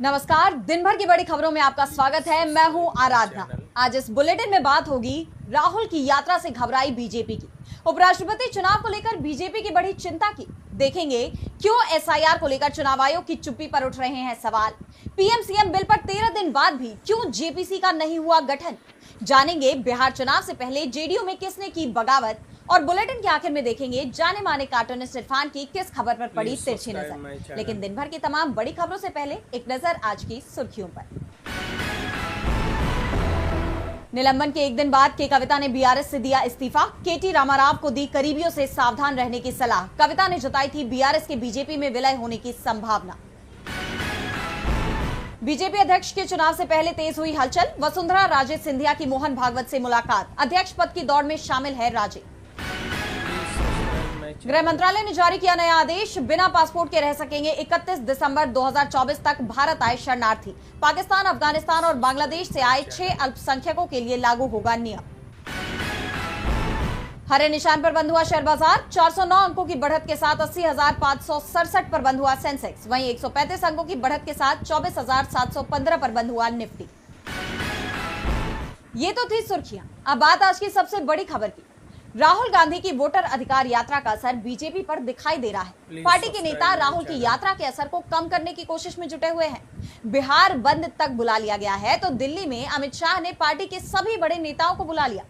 नमस्कार, दिन भर की बड़ी खबरों में आपका स्वागत है। मैं हूं आराधना। आज इस बुलेटिन में बात होगी राहुल की यात्रा से घबराई बीजेपी की, उपराष्ट्रपति चुनाव को लेकर बीजेपी की बड़ी चिंता की, देखेंगे क्यों एसआईआर को लेकर चुनाव आयोग की चुप्पी पर उठ रहे हैं सवाल, पीएम सीएम बिल पर 13 दिन बाद भी क्यों जेपीसी का नहीं हुआ गठन, जानेंगे बिहार चुनाव से पहले जेडीयू में किसने की बगावत, और बुलेटिन के आखिर में देखेंगे जाने माने कार्टूनिस्ट इरफान की किस खबर पर पड़ी तिरछी नजर। लेकिन दिन भर की तमाम बड़ी खबरों से पहले एक नजर आज की सुर्खियों पर। निलंबन के एक दिन बाद के कविता ने बीआरएस से दिया इस्तीफा, केटी रामाराव को दी करीबियों से सावधान रहने की सलाह। कविता ने जताई थी बीआरएस के बीजेपी में विलय होने की संभावना। बीजेपी अध्यक्ष के चुनाव से पहले तेज हुई हलचल, वसुंधरा राजे सिंधिया की मोहन भागवत से मुलाकात, अध्यक्ष पद की दौड़ में शामिल है राजे। गृह मंत्रालय ने जारी किया नया आदेश, बिना पासपोर्ट के रह सकेंगे 31 दिसंबर 2024 तक भारत आए शरणार्थी। पाकिस्तान, अफगानिस्तान और बांग्लादेश से आए 6 अल्पसंख्यकों के लिए लागू होगा नियम। हरे निशान पर बंद हुआ शेयर बाजार, 409 अंकों की बढ़त के साथ 80,567 पर बंद हुआ सेंसेक्स, वहीं 135 अंकों की बढ़त के साथ 24,715 पर बंद हुआ निफ्टी। ये तो थी सुर्खियां। अब बात आज की सबसे बड़ी खबर की। राहुल गांधी की वोटर अधिकार यात्रा का असर बीजेपी पर दिखाई दे रहा है। पार्टी के नेता राहुल की यात्रा के असर को कम करने की कोशिश में जुटे हुए हैं। बिहार बंद तक बुला लिया गया है तो दिल्ली में अमित शाह ने पार्टी के सभी बड़े नेताओं को बुला लिया।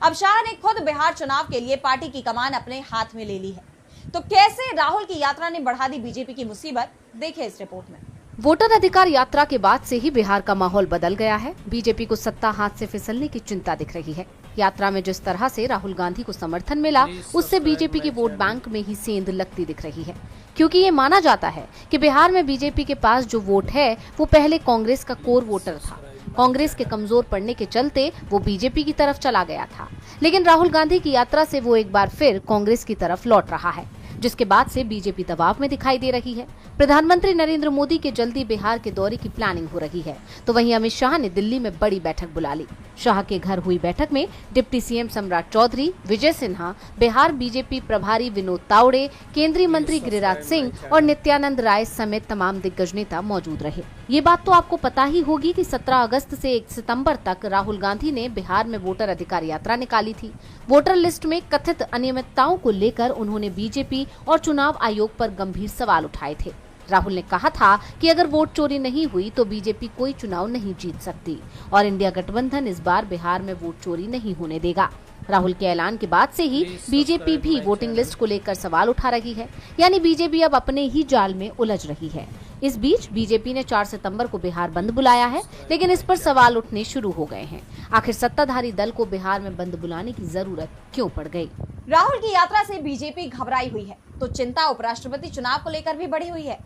अब शाह ने खुद बिहार चुनाव के लिए पार्टी की कमान अपने हाथ में ले ली है। तो कैसे राहुल की यात्रा ने बढ़ा दी बीजेपी की मुसीबत, देखिए इस रिपोर्ट में। वोटर अधिकार यात्रा के बाद से ही बिहार का माहौल बदल गया है। बीजेपी को सत्ता हाथ से फिसलने की चिंता दिख रही है। यात्रा में जिस तरह से राहुल गांधी को समर्थन मिला, उससे बीजेपी की वोट बैंक में ही सेंध लगती दिख रही है, क्योंकि ये माना जाता है कि बिहार में बीजेपी के पास जो वोट है वो पहले कांग्रेस का कोर वोटर था। कांग्रेस के कमजोर पड़ने के चलते वो बीजेपी की तरफ चला गया था, लेकिन राहुल गांधी की यात्रा से वो एक बार फिर कांग्रेस की तरफ लौट रहा है, जिसके बाद से बीजेपी दबाव में दिखाई दे रही है। प्रधानमंत्री नरेंद्र मोदी के जल्दी बिहार के दौरे की प्लानिंग हो रही है, तो वहीं अमित शाह ने दिल्ली में बड़ी बैठक बुला ली। शाह के घर हुई बैठक में डिप्टी सीएम सम्राट चौधरी, विजय सिन्हा, बिहार बीजेपी प्रभारी विनोद तावड़े, केंद्रीय मंत्री गिरिराज सिंह और नित्यानंद राय समेत तमाम दिग्गज नेता मौजूद रहे। ये बात तो आपको पता ही होगी कि 17 अगस्त से 1 सितंबर तक राहुल गांधी ने बिहार में वोटर अधिकार यात्रा निकाली थी। वोटर लिस्ट में कथित अनियमितताओं को लेकर उन्होंने बीजेपी और चुनाव आयोग पर गंभीर सवाल उठाए थे। राहुल ने कहा था कि अगर वोट चोरी नहीं हुई तो बीजेपी कोई चुनाव नहीं जीत सकती और इंडिया गठबंधन इस बार बिहार में वोट चोरी नहीं होने देगा। राहुल के ऐलान के बाद से ही बीजेपी भी वोटिंग लिस्ट को लेकर सवाल उठा रही है, यानी बीजेपी अब अपने ही जाल में उलझ रही है। इस बीच बीजेपी ने 4 सितंबर को बिहार बंद बुलाया है, लेकिन इस पर सवाल उठने शुरू हो गए हैं। आखिर सत्ताधारी दल को बिहार में बंद बुलाने की जरूरत क्यों पड़ गई? राहुल की यात्रा से बीजेपी घबराई हुई है तो चिंता उपराष्ट्रपति चुनाव को लेकर भी बढ़ी हुई है।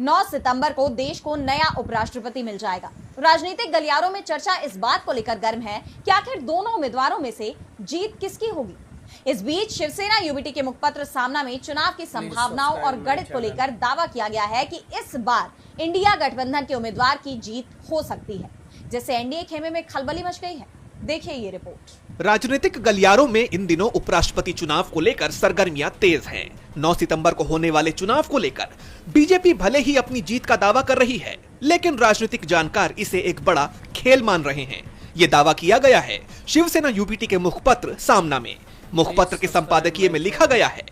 9 सितंबर को देश को नया उपराष्ट्रपति मिल जाएगा। राजनीतिक गलियारों में चर्चा इस बात को लेकर गर्म है कि आखिर दोनों उम्मीदवारों में से जीत किसकी होगी। इस बीच शिवसेना यूबीटी के मुखपत्र सामना में चुनाव की संभावनाओं और गणित को लेकर दावा किया गया है कि इस बार इंडिया गठबंधन के उम्मीदवार की जीत हो सकती है, जिससे एनडीए खेमे में खलबली मच गई है। देखिए ये रिपोर्ट। राजनीतिक गलियारों में इन दिनों उपराष्ट्रपति चुनाव को लेकर सरगर्मियां तेज हैं। 9 सितंबर को होने वाले चुनाव को लेकर बीजेपी भले ही अपनी जीत का दावा कर रही है, लेकिन राजनीतिक जानकार इसे एक बड़ा खेल मान रहे हैं। ये दावा किया गया है शिवसेना यूबीटी के मुखपत्र सामना में। मुखपत्र के संपादकीय में लिखा गया है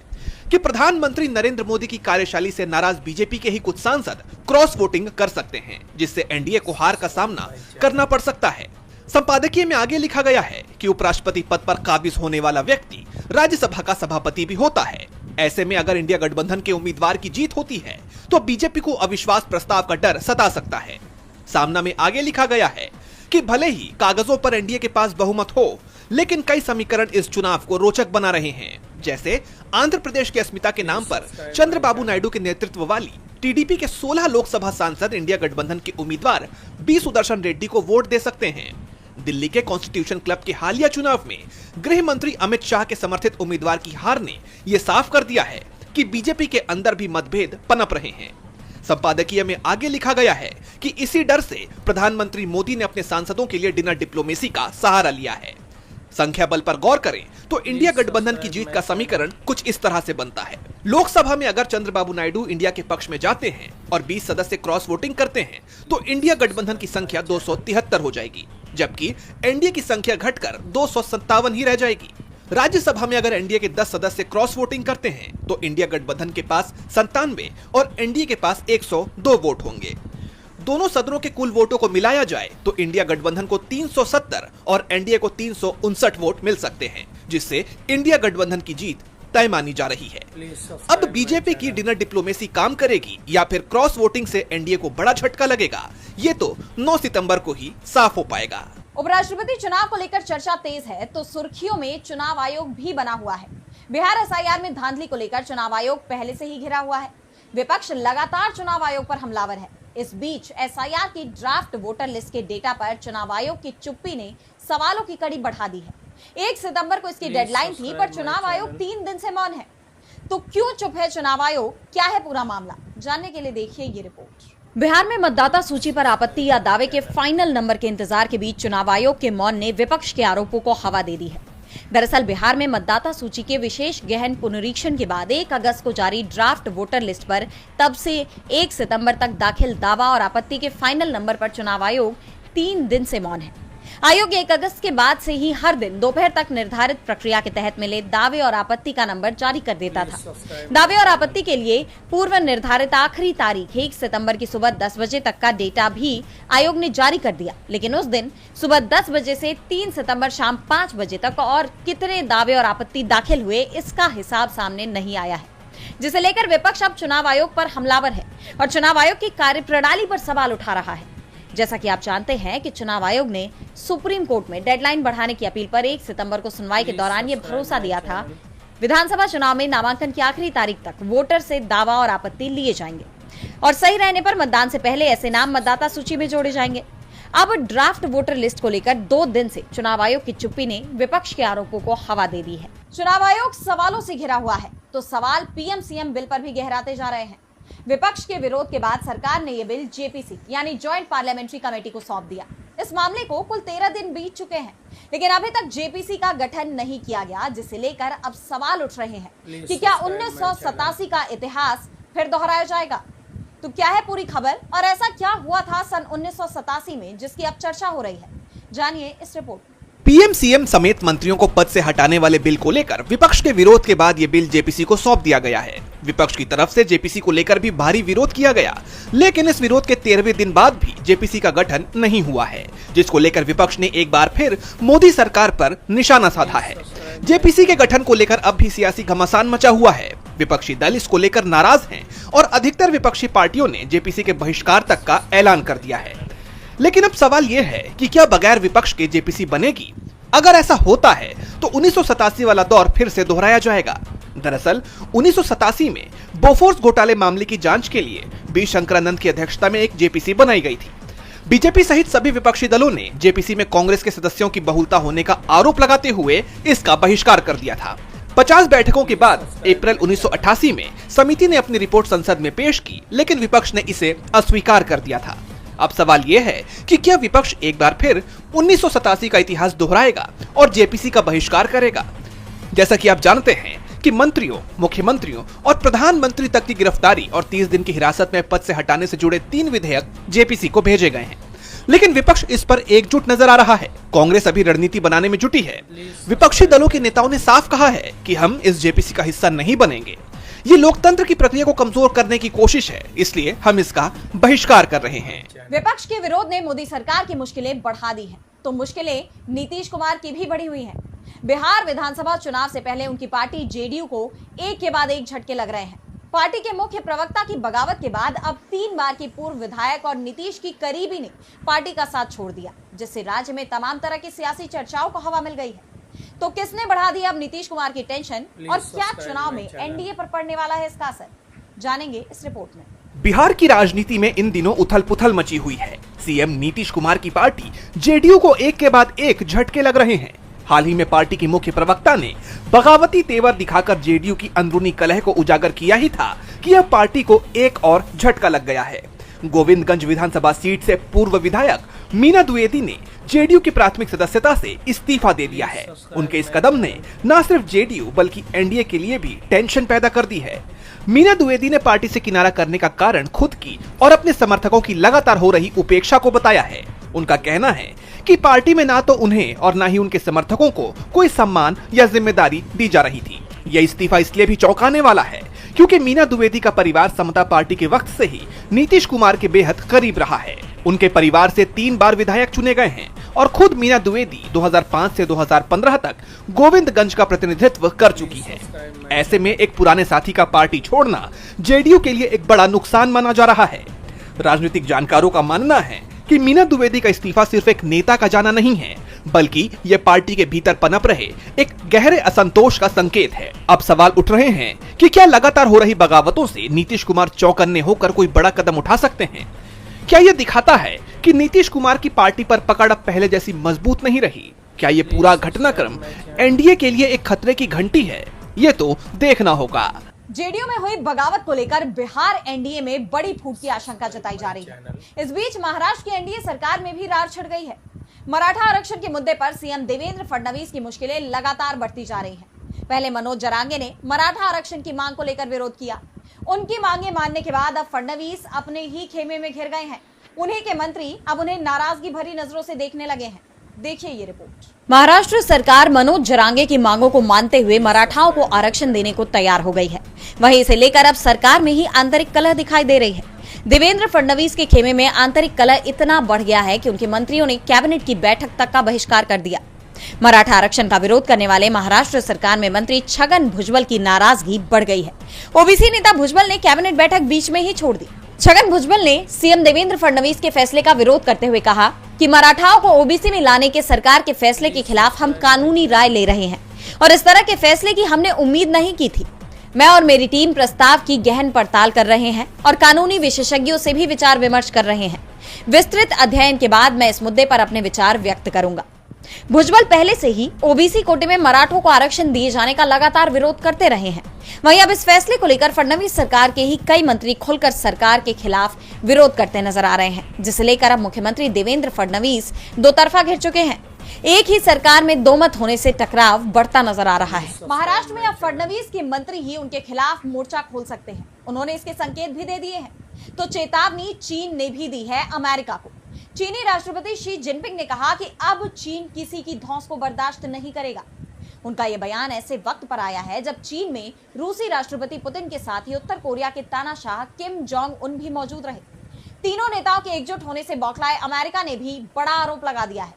कि प्रधानमंत्री नरेंद्र मोदी की कार्यशैली से नाराज बीजेपी के ही कुछ सांसद क्रॉस वोटिंग कर सकते हैं, जिससे एनडीए को हार का सामना करना पड़ सकता है। संपादकीय में आगे लिखा गया है कि उपराष्ट्रपति पद पर काबिज होने वाला व्यक्ति राज्यसभा का सभापति भी होता है। ऐसे में अगर इंडिया गठबंधन के उम्मीदवार की जीत होती है तो बीजेपी को अविश्वास प्रस्ताव का डर सता सकता है। सामना में आगे लिखा गया है कि भले ही कागजों पर एनडीए के पास बहुमत हो, लेकिन कई समीकरण इस चुनाव को रोचक बना रहे हैं। जैसे आंध्र प्रदेश की अस्मिता के नाम पर चंद्रबाबू नायडू के नेतृत्व वाली टीडीपी के 16 लोकसभा सांसद इंडिया गठबंधन के उम्मीदवार बी सुदर्शन रेड्डी को वोट दे सकते हैं। दिल्ली के कॉन्स्टिट्यूशन क्लब के हालिया चुनाव में गृह मंत्री अमित शाह के समर्थित उम्मीदवार की हार ने यह साफ कर दिया है कि बीजेपी के अंदर भी मतभेद पनप रहे हैं। संपादकीय में आगे लिखा गया है कि इसी डर से प्रधानमंत्री मोदी ने अपने सांसदों के लिए डिनर डिप्लोमेसी का सहारा लिया है। संख्या बल पर गौर करें तो इंडिया गठबंधन की जीत का समीकरण कुछ इस तरह से बनता है। लोकसभा में अगर चंद्रबाबू नायडू इंडिया के पक्ष में जाते हैं और 20 सदस्य क्रॉस वोटिंग करते हैं तो इंडिया गठबंधन की संख्या 273 हो जाएगी, जबकि एनडीए की संख्या घटकर 257 ही रह जाएगी। राज्यसभा में अगर एनडीए के 10 सदस्य क्रॉस वोटिंग करते हैं तो इंडिया गठबंधन के पास 97 और एनडीए के पास 102 वोट होंगे। दोनों सदनों के कुल वोटों को मिलाया जाए तो इंडिया गठबंधन को 370 और एनडीए को 359 वोट मिल सकते हैं, जिससे इंडिया गठबंधन की जीत तय मानी जा रही है। अब बीजेपी की डिनर डिप्लोमेसी काम करेगी या फिर क्रॉस वोटिंग से एनडीए को बड़ा झटका लगेगा, ये तो 9 सितंबर को ही साफ हो पाएगा। उपराष्ट्रपति चुनाव को लेकर चर्चा तेज है तो सुर्खियों में चुनाव आयोग भी बना हुआ है। बिहार एसआईआर में धांधली को लेकर चुनाव आयोग पहले से ही घिरा हुआ है। विपक्ष लगातार चुनाव आयोग पर हमलावर है। इस बीच एसआईआर की ड्राफ्ट वोटर लिस्ट के डेटा पर चुनाव आयोग की चुप्पी ने सवालों की कड़ी बढ़ा दी है। 1 सितंबर को इसकी डेडलाइन थी, पर चुनाव आयोग 3 दिन से मौन है। तो क्यों चुप है चुनाव आयोग, क्या है पूरा मामला, जानने के लिए देखिए ये रिपोर्ट। बिहार में मतदाता सूची पर आपत्ति या दावे के फाइनल नंबर के इंतजार के बीच चुनाव आयोग के मौन ने विपक्ष के आरोपों को हवा दे दी है। दरअसल बिहार में मतदाता सूची के विशेष गहन पुनरीक्षण के बाद 1 अगस्त को जारी ड्राफ्ट वोटर लिस्ट पर तब से 1 सितंबर तक दाखिल दावा और आपत्ति के फाइनल नंबर पर चुनाव आयोग 3 दिन से मौन है। आयोग 1 अगस्त के बाद से ही हर दिन दोपहर तक निर्धारित प्रक्रिया के तहत मिले दावे और आपत्ति का नंबर जारी कर देता था। दावे और आपत्ति के लिए पूर्व निर्धारित आखिरी तारीख 1 सितंबर की सुबह 10 बजे तक का डेटा भी आयोग ने जारी कर दिया, लेकिन उस दिन सुबह 10 बजे से 3 सितंबर शाम 5 बजे तक और कितने दावे और आपत्ति दाखिल हुए इसका हिसाब सामने नहीं आया है, जिसे लेकर विपक्ष अब चुनाव आयोग पर हमलावर है और चुनाव आयोग की कार्यप्रणाली पर सवाल उठा रहा है। जैसा कि आप जानते हैं कि चुनाव आयोग ने सुप्रीम कोर्ट में डेडलाइन बढ़ाने की अपील पर 1 सितंबर को सुनवाई के दौरान ये भरोसा दिया था, विधानसभा चुनाव में नामांकन की आखिरी तारीख तक वोटर से दावा और आपत्ति लिए जाएंगे और सही रहने पर मतदान से पहले ऐसे नाम मतदाता सूची में जोड़े जाएंगे। अब ड्राफ्ट वोटर लिस्ट को लेकर 2 दिन से चुनाव आयोग की चुप्पी ने विपक्ष के आरोपों को हवा दे दी है। चुनाव आयोग सवालों से घिरा हुआ है तो सवाल पीएम सीएम बिल पर भी गहराते जा रहे हैं। विपक्ष के विरोध के बाद सरकार ने यह बिल जेपीसी यानी जॉइंट पार्लियामेंट्री कमेटी को सौंप दिया। इस मामले को कुल 13 दिन बीत चुके हैं, लेकिन अभी तक जेपीसी का गठन नहीं किया गया, जिसे लेकर अब सवाल उठ रहे हैं कि क्या 1987 का इतिहास फिर दोहराया जाएगा। तो क्या है पूरी खबर और ऐसा क्या हुआ था सन 1987 में जिसकी अब चर्चा हो रही है, जानिए इस रिपोर्ट में। पीएम सीएम समेत मंत्रियों को पद से हटाने वाले बिल को लेकर विपक्ष के विरोध के बाद ये बिल जेपीसी को सौंप दिया गया है। विपक्ष की तरफ से जेपीसी को लेकर भी भारी विरोध किया गया, लेकिन इस विरोध के 13वें दिन बाद भी जेपीसी का गठन नहीं हुआ है, जिसको लेकर विपक्ष ने एक बार फिर मोदी सरकार पर निशाना साधा है। जेपीसी के गठन को लेकर अब भी सियासी घमासान मचा हुआ है। विपक्षी दल इसको लेकर नाराज हैं और अधिकतर विपक्षी पार्टियों ने जेपीसी के बहिष्कार तक का ऐलान कर दिया है। लेकिन अब सवाल यह है कि क्या बगैर विपक्ष के जेपीसी बनेगी? अगर ऐसा होता है तो 1987 वाला दौर फिर से दोहराया जाएगा। दरअसल 1987 में बोफोर्स घोटाले मामले की जांच के लिए बी शंकरानंद की अध्यक्षता में एक जेपीसी बनाई गई थी। बीजेपी सहित सभी विपक्षी दलों ने जेपीसी में कांग्रेस के सदस्यों की बहुलता होने का आरोप लगाते हुए इसका बहिष्कार कर दिया था। 50 बैठकों के बाद अप्रैल 1988 में समिति ने अपनी रिपोर्ट संसद में पेश की, लेकिन विपक्ष ने इसे अस्वीकार कर दिया था। अब सवाल यह है कि क्या विपक्ष एक बार फिर 1987 का इतिहास दोहराएगा और जेपीसी का बहिष्कार करेगा? जैसा कि आप जानते हैं कि मंत्रियों, मुख्यमंत्रियों और प्रधानमंत्री तक की गिरफ्तारी और 30 दिन की हिरासत में पद से हटाने से जुड़े 3 विधेयक जेपीसी को भेजे गए हैं, लेकिन विपक्ष इस पर एकजुट नजर आ रहा है। कांग्रेस अभी रणनीति बनाने में जुटी है। विपक्षी दलों के नेताओं ने साफ कहा है कि हम इस जेपीसी का हिस्सा नहीं बनेंगे। ये लोकतंत्र की प्रक्रिया को कमजोर करने की कोशिश है, इसलिए हम इसका बहिष्कार कर रहे हैं। विपक्ष के विरोध ने मोदी सरकार की मुश्किलें बढ़ा दी हैं, तो मुश्किलें नीतीश कुमार की भी बढ़ी हुई हैं। बिहार विधानसभा चुनाव से पहले उनकी पार्टी जेडीयू को एक के बाद एक झटके लग रहे हैं। पार्टी के मुख्य प्रवक्ता की बगावत के बाद अब 3 बार की पूर्व विधायक और नीतीश की करीबी ने पार्टी का साथ छोड़ दिया, जिससे राज्य में तमाम तरह की सियासी चर्चाओं को हवा मिल गई है। तो किसने बढ़ा दी अब नीतीश कुमार की टेंशन और क्या चुनाव में एनडीए पर पड़ने वाला है इसका असर, जानेंगे इस रिपोर्ट में। बिहार की राजनीति में इन दिनों उथल-पुथल मची हुई है। सीएम नीतीश कुमार की पार्टी जेडीयू को एक के बाद एक झटके लग रहे हैं। हाल ही में पार्टी की मुख्य प्रवक्ता ने बगावती तेवर दिखाकर जेडीयू की अंदरूनी कलह को उजागर किया ही था कि अब पार्टी को एक और झटका लग गया है। गोविंदगंज विधानसभा सीट से पूर्व विधायक मीना द्विवेदी ने जेडीयू की प्राथमिक सदस्यता से इस्तीफा दे दिया है। उनके इस कदम ने न सिर्फ जेडीयू बल्कि एनडीए के लिए भी टेंशन पैदा कर दी है। मीना द्विवेदी ने पार्टी से किनारा करने का कारण खुद की और अपने समर्थकों की लगातार हो रही उपेक्षा को बताया है। उनका कहना है कि पार्टी में ना तो उन्हें और ना ही उनके समर्थकों को कोई सम्मान या जिम्मेदारी दी जा रही थी। यह इस्तीफा इसलिए भी चौंकाने वाला है क्योंकि मीना द्विवेदी का परिवार समता पार्टी के वक्त से ही नीतीश कुमार के बेहद करीब रहा है। उनके परिवार से 3 बार विधायक चुने गए हैं और खुद मीना द्विवेदी 2005 से 2015 तक गोविंदगंज का प्रतिनिधित्व कर चुकी है। ऐसे में एक पुराने साथी का पार्टी छोड़ना जेडीयू के लिए एक बड़ा नुकसान माना जा रहा है। राजनीतिक जानकारों का मानना है कि मीना द्विवेदी का इस्तीफा सिर्फ एक नेता का जाना नहीं है, बल्कि ये पार्टी के भीतर पनप रहे एक गहरे असंतोष का संकेत है। अब सवाल उठ रहे हैं कि क्या लगातार हो रही बगावतों से नीतीश कुमार चौकन्ने होकर कोई बड़ा कदम उठा सकते हैं? क्या ये दिखाता है कि नीतीश कुमार की पार्टी पर पकड़ अब पहले जैसी मजबूत नहीं रही? क्या ये पूरा घटनाक्रम एनडीए के लिए एक खतरे की घंटी है? ये तो देखना होगा। जेडीयू में हुई बगावत को लेकर बिहार एनडीए में बड़ी फूट की आशंका जताई जा रही है। इस बीच महाराष्ट्र की एनडीए सरकार में भी रार छिड़ गई है। मराठा आरक्षण के मुद्दे पर सीएम देवेंद्र फडणवीस की मुश्किलें लगातार बढ़ती जा रही हैं। पहले मनोज जरांगे ने मराठा आरक्षण की मांग को लेकर विरोध किया। उनकी मांगे मानने के बाद अब फडणवीस अपने ही खेमे में घिर गए हैं। उन्हीं के मंत्री अब उन्हें नाराजगी भरी नजरों से देखने लगे हैं। देखिए ये रिपोर्ट। महाराष्ट्र सरकार मनोज जरांगे की मांगों को मानते हुए मराठाओं को आरक्षण देने को तैयार हो गई है। वहीं इसे लेकर अब सरकार में ही आंतरिक कलह दिखाई दे रही है। देवेंद्र फडणवीस के खेमे में आंतरिक कलह इतना बढ़ गया है कि उनके मंत्रियों ने कैबिनेट की बैठक तक का बहिष्कार कर दिया। मराठा आरक्षण का विरोध करने वाले महाराष्ट्र सरकार में मंत्री छगन भुजबल की नाराजगी बढ़ गई है। ओबीसी नेता भुजबल ने कैबिनेट बैठक बीच में ही छोड़ दी। छगन भुजबल ने सीएम देवेंद्र फडणवीस के फैसले का विरोध करते हुए कहा कि मराठाओं को ओबीसी में लाने के सरकार के फैसले के खिलाफ हम कानूनी राय ले रहे हैं और इस तरह के फैसले की हमने उम्मीद नहीं की थी। मैं और मेरी टीम प्रस्ताव की गहन पड़ताल कर रहे हैं और कानूनी विशेषज्ञों से भी विचार विमर्श कर रहे हैं। विस्तृत अध्ययन के बाद मैं इस मुद्दे पर अपने विचार व्यक्त करूंगा। भुजबल पहले से ही ओबीसी कोटे में मराठों को आरक्षण दिए जाने का लगातार विरोध करते रहे हैं। वहीं अब इस फैसले को लेकर फडणवीस सरकार के ही कई मंत्री खुलकर सरकार के खिलाफ विरोध करते नजर आ रहे हैं, जिसे लेकर अब मुख्यमंत्री देवेंद्र फडणवीस दो तरफा घिर चुके हैं। एक ही सरकार में दो मत होने से टकराव बढ़ता नजर आ रहा है। महाराष्ट्र में अब फडणवीस के मंत्री ही उनके खिलाफ मोर्चा खोल सकते हैं। उन्होंने इसके संकेत भी दे दिए हैं। तो चेतावनी चीन ने भी दी है अमेरिका को। चीनी राष्ट्रपति शी जिनपिंग ने कहा कि अब चीन किसी की धौंस को बर्दाश्त नहीं करेगा। उनका यह बयान ऐसे वक्त पर आया है जब चीन में रूसी राष्ट्रपति पुतिन के साथ ही उत्तर कोरिया के तानाशाह किम जोंग उन भी मौजूद रहे। तीनों नेताओं के एकजुट होने से बौखलाए अमेरिका ने भी बड़ा आरोप लगा दिया है।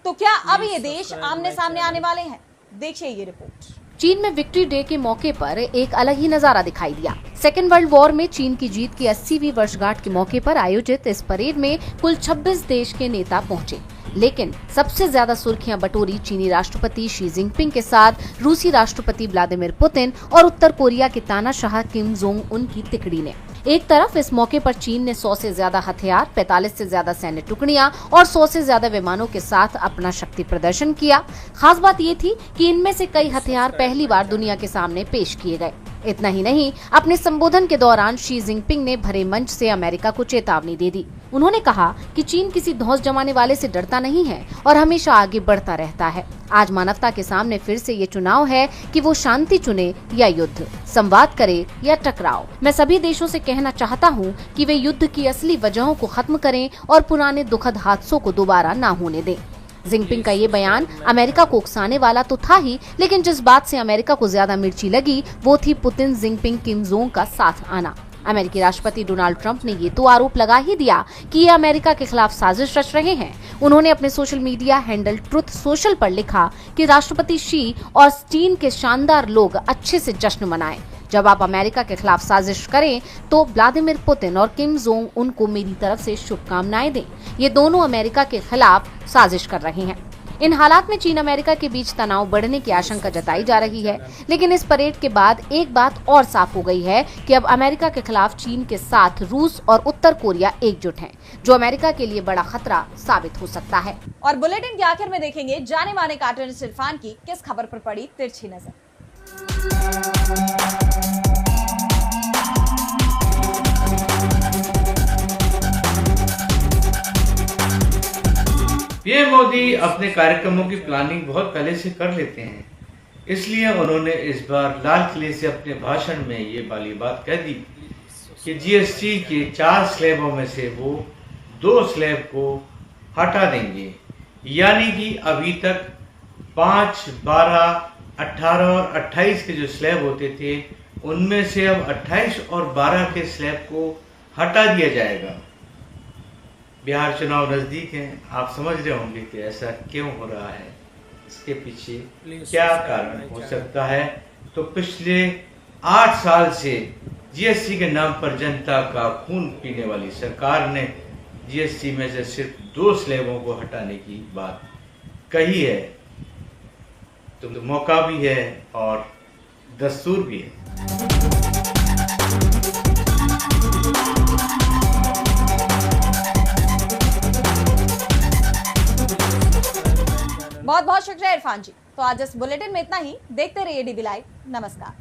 तो क्या अब ये देश आमने सामने आने वाले हैं? देखिए ये रिपोर्ट। चीन में विक्ट्री डे के मौके पर एक अलग ही नजारा दिखाई दिया। सेकेंड वर्ल्ड वॉर में चीन की जीत की 80वीं वर्षगांठ के मौके पर आयोजित इस परेड में कुल 26 देश के नेता पहुंचे, लेकिन सबसे ज्यादा सुर्खियां बटोरी चीनी राष्ट्रपति शी जिनपिंग के साथ रूसी राष्ट्रपति व्लादिमीर पुतिन और उत्तर कोरिया के तानाशाह किम जोंग उन की तिकड़ी ने। एक तरफ इस मौके पर चीन ने 100 से ज्यादा हथियार, 45 से ज्यादा सैन्य टुकड़ियां और 100 से ज्यादा विमानों के साथ अपना शक्ति प्रदर्शन किया। खास बात ये थी कि इनमें से कई हथियार पहली बार दुनिया के सामने पेश किए गए। इतना ही नहीं, अपने संबोधन के दौरान शी जिनपिंग ने भरे मंच से अमेरिका को चेतावनी दे दी। उन्होंने कहा कि चीन किसी धौंस जमाने वाले से डरता नहीं है और हमेशा आगे बढ़ता रहता है। आज मानवता के सामने फिर से ये चुनाव है कि वो शांति चुने या युद्ध, संवाद करे या टकराव। मैं सभी देशों से कहना चाहता हूँ कि वे युद्ध की असली वजहों को खत्म करें और पुराने दुखद हादसों को दोबारा ना होने दें। जिनपिंग का ये बयान अमेरिका को उकसाने वाला तो था ही, लेकिन जिस बात से अमेरिका को ज्यादा मिर्ची लगी वो थी पुतिन, जिनपिंग, किम जोंग का साथ आना। अमेरिकी राष्ट्रपति डोनाल्ड ट्रंप ने ये तो आरोप लगा ही दिया कि ये अमेरिका के खिलाफ साजिश रच रहे हैं। उन्होंने अपने social media handle truth social पर लिखा कि राष्ट्रपति शी और चीन के शानदार लोग अच्छे से जश्न मनाएं। जब आप अमेरिका के खिलाफ साजिश करें तो व्लादिमीर पुतिन और किम जोंग उनको मेरी तरफ से शुभकामनाएं दें। ये दोनों अमेरिका के खिलाफ साजिश कर रहे हैं। इन हालात में चीन अमेरिका के बीच तनाव बढ़ने की आशंका जताई जा रही है, लेकिन इस परेड के बाद एक बात और साफ हो गई है कि अब अमेरिका के खिलाफ चीन के साथ रूस और उत्तर कोरिया एकजुट हैं, जो अमेरिका के लिए बड़ा खतरा साबित हो सकता है। और बुलेटिन के आखिर में देखेंगे जाने माने कार्टूनिस्ट इरफान की किस खबर पर पड़ी तिरछी नजर। पीएम मोदी अपने कार्यक्रमों की प्लानिंग बहुत पहले से कर लेते हैं, इसलिए उन्होंने इस बार लाल किले से अपने भाषण में ये वाली बात कह दी कि जीएसटी के 4 स्लैबों में से वो 2 स्लैब को हटा देंगे, यानी कि अभी तक 5, 12, 18 और 28 के जो स्लैब होते थे उनमें से अब 28 और 12 के स्लैब को हटा दिया जाएगा। बिहार चुनाव नजदीक हैं, आप समझ रहे होंगे कि ऐसा क्यों हो रहा है, इसके पीछे क्या कारण हो सकता है। तो पिछले 8 साल से जीएसटी के नाम पर जनता का खून पीने वाली सरकार ने जीएसटी में से सिर्फ 2 स्लैबों को हटाने की बात कही है। तो मौका भी है और दस्तूर भी है। बहुत बहुत शुक्रिया इरफान जी। तो आज इस बुलेटिन में इतना ही। देखते रहिए डीबी लाइव। नमस्कार।